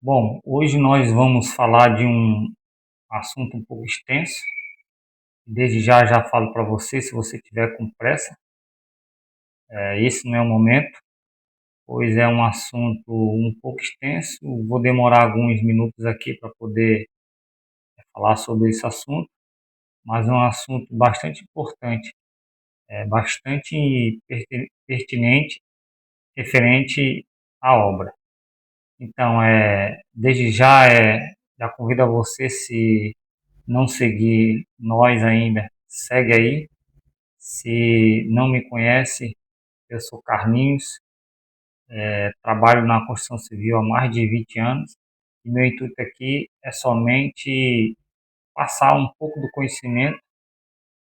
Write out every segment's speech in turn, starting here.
Bom, hoje nós vamos falar de um assunto um pouco extenso. Desde já falo para você, se você tiver com pressa, esse não é o momento, pois é um assunto um pouco extenso. Vou demorar alguns minutos aqui para poder falar sobre esse assunto, mas é um assunto bastante importante, bastante pertinente, referente à obra. Então, já convido a você, se não seguir nós ainda, segue aí. Se não me conhece, eu sou Carlinhos, trabalho na construção civil há mais de 20 anos e meu intuito aqui é somente passar um pouco do conhecimento,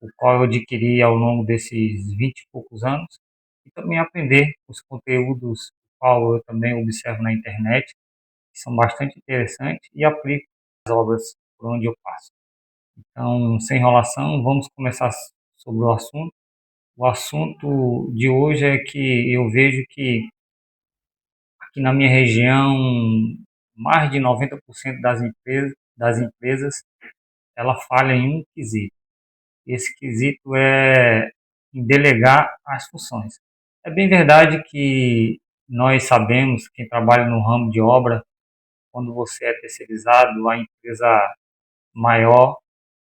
o qual eu adquiri ao longo desses 20 e poucos anos, e também aprender os conteúdos, o qual eu também observo na internet, que são bastante interessantes e aplico nas obras por onde eu passo. Então, sem enrolação, vamos começar sobre o assunto. O assunto de hoje é que eu vejo que aqui na minha região, mais de 90% das empresas, ela falha em um quesito. Esse quesito é em delegar as funções. É bem verdade que nós sabemos, quem trabalha no ramo de obra, quando você é terceirizado, a empresa maior,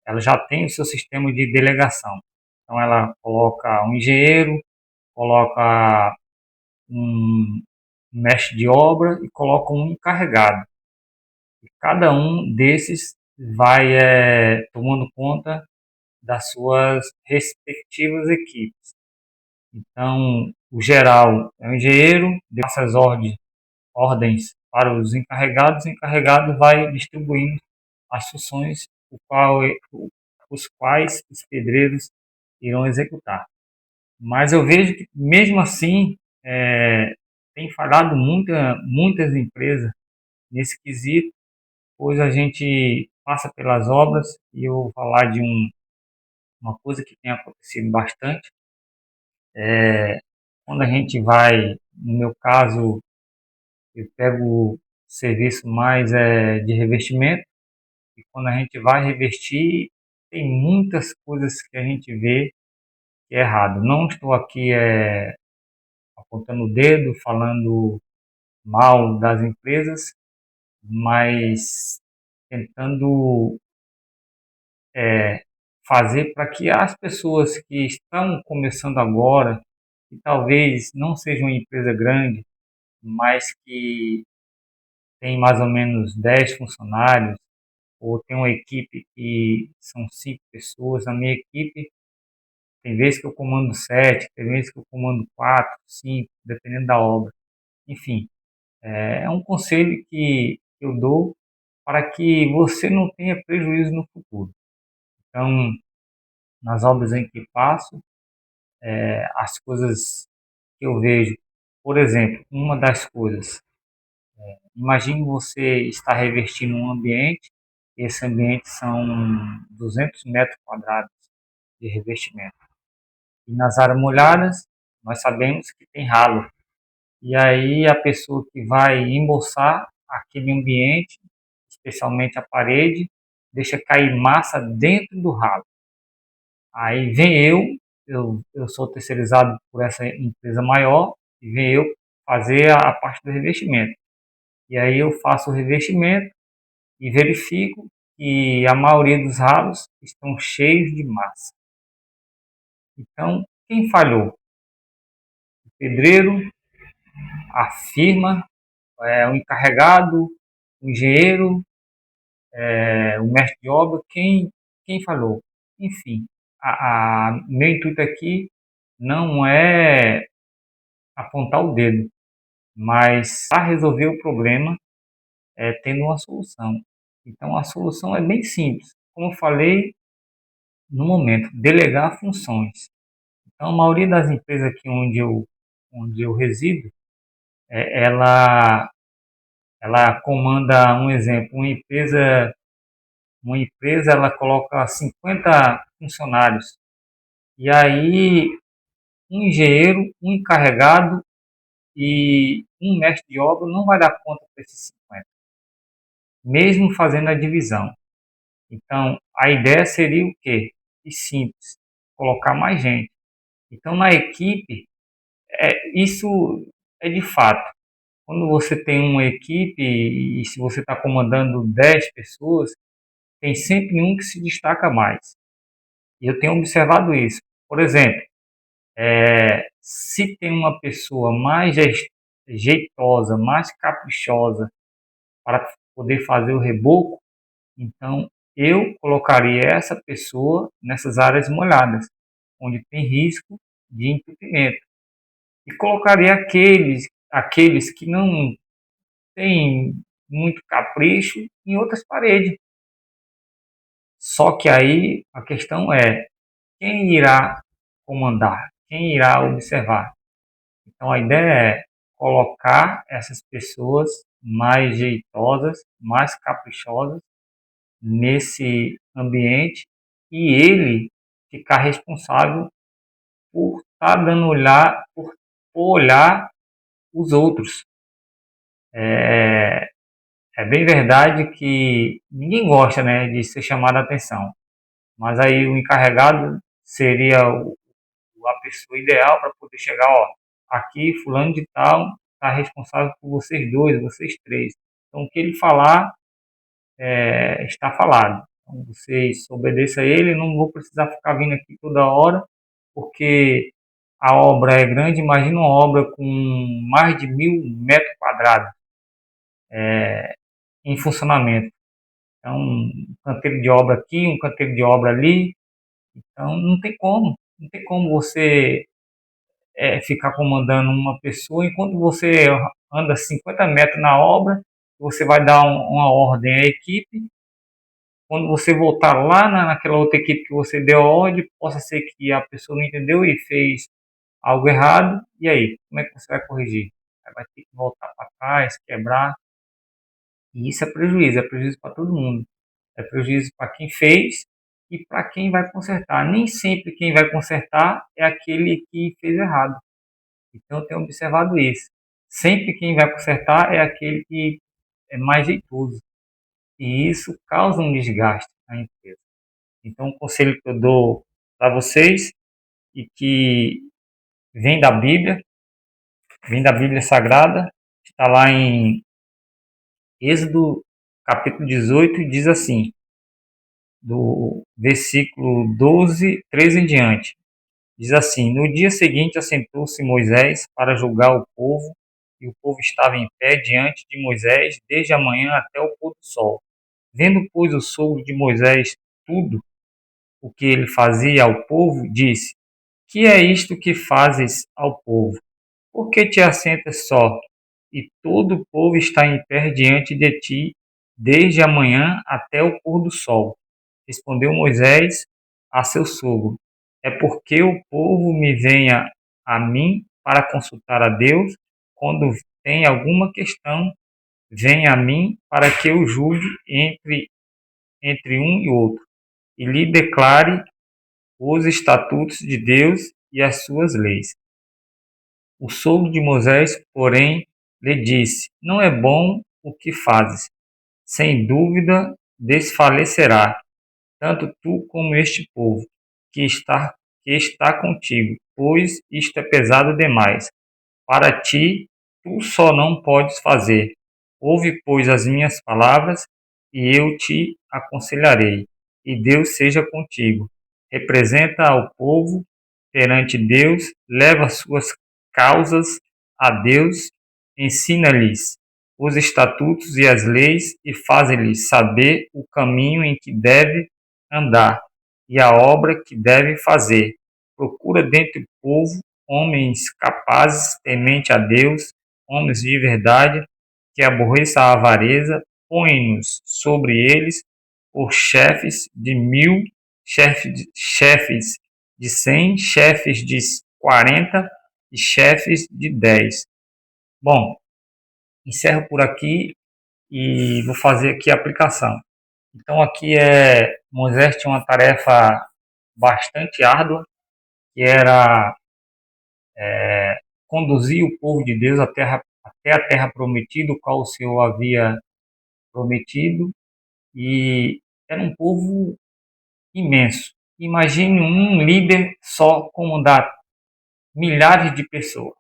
ela já tem o seu sistema de delegação. Então ela coloca um engenheiro, coloca um mestre de obra e coloca um encarregado. E cada um desses vai tomando conta das suas respectivas equipes. Então, o geral é o engenheiro, passa as ordens para os encarregados, o encarregado vai distribuindo as funções os quais os pedreiros irão executar. Mas eu vejo que, mesmo assim, tem falhado muitas empresas nesse quesito, pois a gente passa pelas obras e eu vou falar de uma coisa que tem acontecido bastante. Quando a gente vai, no meu caso, eu pego serviço mais de revestimento, e quando a gente vai revestir, tem muitas coisas que a gente vê que é errado. Não estou aqui apontando o dedo, falando mal das empresas, mas tentando fazer para que as pessoas que estão começando agora, que talvez não seja uma empresa grande, mas que tem mais ou menos 10 funcionários, ou tem uma equipe que são 5 pessoas, a minha equipe tem vezes que eu comando 7, tem vezes que eu comando 4, 5, dependendo da obra. Enfim, é um conselho que eu dou para que você não tenha prejuízo no futuro. Então, nas obras em que passo, as coisas que eu vejo, por exemplo, uma das coisas, imagine você estar revestindo um ambiente, esse ambiente são 200 metros quadrados de revestimento. E nas áreas molhadas, nós sabemos que tem ralo. E aí a pessoa que vai embolsar aquele ambiente, especialmente a parede, deixa cair massa dentro do ralo. Aí vem eu sou terceirizado por essa empresa maior, e vem eu fazer a parte do revestimento. E aí eu faço o revestimento e verifico que a maioria dos ralos estão cheios de massa. Então, quem falhou? O pedreiro, a firma, o encarregado, o engenheiro, o mestre de obra, quem falhou? Enfim, meu intuito aqui não é apontar o dedo, mas para resolver o problema tendo uma solução. Então a solução é bem simples. Como eu falei no momento, delegar funções. Então a maioria das empresas aqui onde eu resido, ela comanda, um exemplo, uma empresa ela coloca 50 funcionários. E aí um engenheiro, um encarregado e um mestre de obra não vai dar conta para esses 50. mesmo fazendo a divisão. Então, a ideia seria o quê? E simples, colocar mais gente. Então, na equipe, isso é de fato. Quando você tem uma equipe e se você está comandando 10 pessoas, tem sempre um que se destaca mais. E eu tenho observado isso. Por exemplo, se tem uma pessoa mais jeitosa, mais caprichosa para poder fazer o reboco, então eu colocaria essa pessoa nessas áreas molhadas, onde tem risco de entupimento. E colocaria aqueles que não têm muito capricho em outras paredes. Só que aí a questão é quem irá comandar, quem irá observar. Então a ideia é colocar essas pessoas mais jeitosas, mais caprichosas nesse ambiente e ele ficar responsável por estar dando olhar, por olhar os outros. É, é bem verdade que ninguém gosta, né, de ser chamado a atenção, mas aí o encarregado seria a pessoa ideal para poder chegar, ó, aqui fulano de tal está responsável por vocês dois, vocês três. Então o que ele falar está falado. Então, vocês obedeçam a ele, não vou precisar ficar vindo aqui toda hora, porque a obra é grande. Imagina uma obra com mais de 1.000 metros quadrados em funcionamento. Então, um canteiro de obra aqui, um canteiro de obra ali. Então, não tem como você ficar comandando uma pessoa enquanto você anda 50 metros na obra, você vai dar uma ordem à equipe. Quando você voltar lá naquela outra equipe que você deu a ordem, possa ser que a pessoa não entendeu e fez algo errado. E aí, como é que você vai corrigir? Aí vai ter que voltar para trás, quebrar. E isso é prejuízo para todo mundo. É prejuízo para quem fez e para quem vai consertar. Nem sempre quem vai consertar é aquele que fez errado. Então eu tenho observado isso. Sempre quem vai consertar é aquele que é mais jeitoso. E isso causa um desgaste na empresa. Então, o conselho que eu dou para vocês e que vem da Bíblia, vem da Bíblia Sagrada, está lá em Êxodo capítulo 18 e diz assim, do versículo 12, 13 em diante. Diz assim: No dia seguinte assentou-se Moisés para julgar o povo, e o povo estava em pé diante de Moisés desde a manhã até o pôr do sol. Vendo, pois, o sogro de Moisés tudo o que ele fazia ao povo, disse: Que é isto que fazes ao povo? Por que te assentas só? E todo o povo está em pé diante de ti, desde a manhã até o pôr do sol. Respondeu Moisés a seu sogro: É porque o povo me venha a mim para consultar a Deus, quando tem alguma questão, vem a mim para que eu julgue entre um e outro, e lhe declare os estatutos de Deus e as suas leis. O sogro de Moisés, porém, lhe disse: Não é bom o que fazes. Sem dúvida desfalecerá, tanto tu como este povo que está contigo, pois isto é pesado demais. Para ti, tu só não podes fazer. Ouve, pois, as minhas palavras, e eu te aconselharei, e Deus seja contigo. Representa ao povo perante Deus, leva suas causas a Deus, ensina-lhes os estatutos e as leis, e faze-lhes saber o caminho em que deve andar, e a obra que deve fazer. Procura dentre o povo homens capazes, temente a Deus, homens de verdade, que aborreça a avareza, põe-nos sobre eles por chefes de 1.000, chefes de 100, chefes de 40 e chefes de 10. Bom, encerro por aqui e vou fazer aqui a aplicação. Então aqui Moisés tinha uma tarefa bastante árdua, que era conduzir o povo de Deus até a terra prometida, o qual o Senhor havia prometido, e era um povo imenso. Imagine um líder só comandar milhares de pessoas.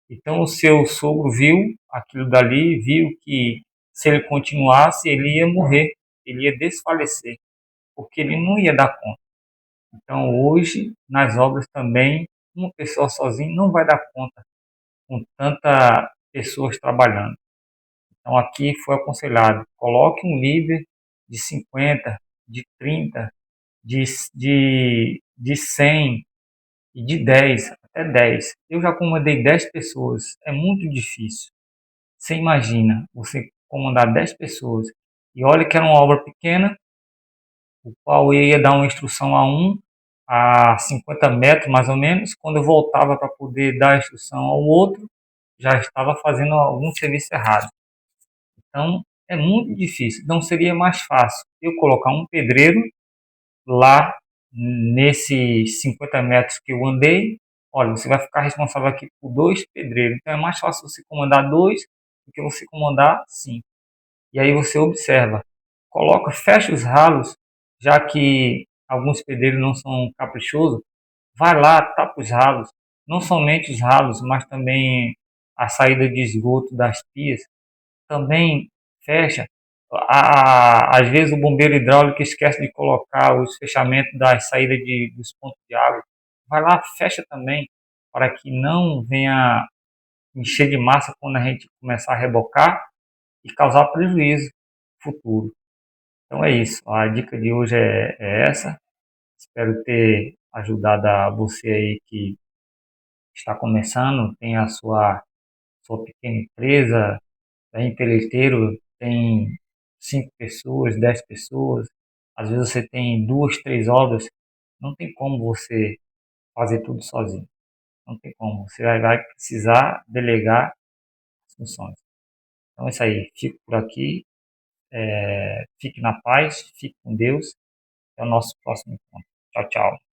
Então o seu sogro viu aquilo dali, viu que se ele continuasse, ele ia morrer, ele ia desfalecer, porque ele não ia dar conta. Então hoje, nas obras também, uma pessoa sozinha não vai dar conta com tantas pessoas trabalhando. Então aqui foi aconselhado, coloque um líder de 50, de 30, de 100 e de 10 até 10. Eu já comandei 10 pessoas, é muito difícil. Você imagina, você comandar 10 pessoas, e olha que era uma obra pequena, o qual eu ia dar uma instrução a 50 metros mais ou menos, quando eu voltava para poder dar a instrução ao outro, já estava fazendo algum serviço errado. Então, é muito difícil. Não seria mais fácil eu colocar um pedreiro lá nesses 50 metros que eu andei? Olha, você vai ficar responsável aqui por 2 pedreiros. Então, é mais fácil você comandar 2 do que você comandar 5. E aí você observa, coloca, fecha os ralos, já que alguns pedreiros não são caprichosos, vai lá, tapa os ralos, não somente os ralos, mas também a saída de esgoto das pias, também fecha. Às vezes o bombeiro hidráulico esquece de colocar os fechamentos das saídas dos pontos de água. Vai lá, fecha também, para que não venha encher de massa quando a gente começar a rebocar e causar prejuízo futuro. Então é isso. A dica de hoje é essa. Espero ter ajudado a você aí que está começando, tem a sua pequena empresa, é empreiteiro, tem 5 pessoas, 10 pessoas, às vezes você tem 2, 3 obras, não tem como você fazer tudo sozinho. Não tem como. Você vai precisar delegar as funções. Então é isso aí. Fico por aqui. Fique na paz, fique com Deus. Até o nosso próximo encontro. Tchau, tchau.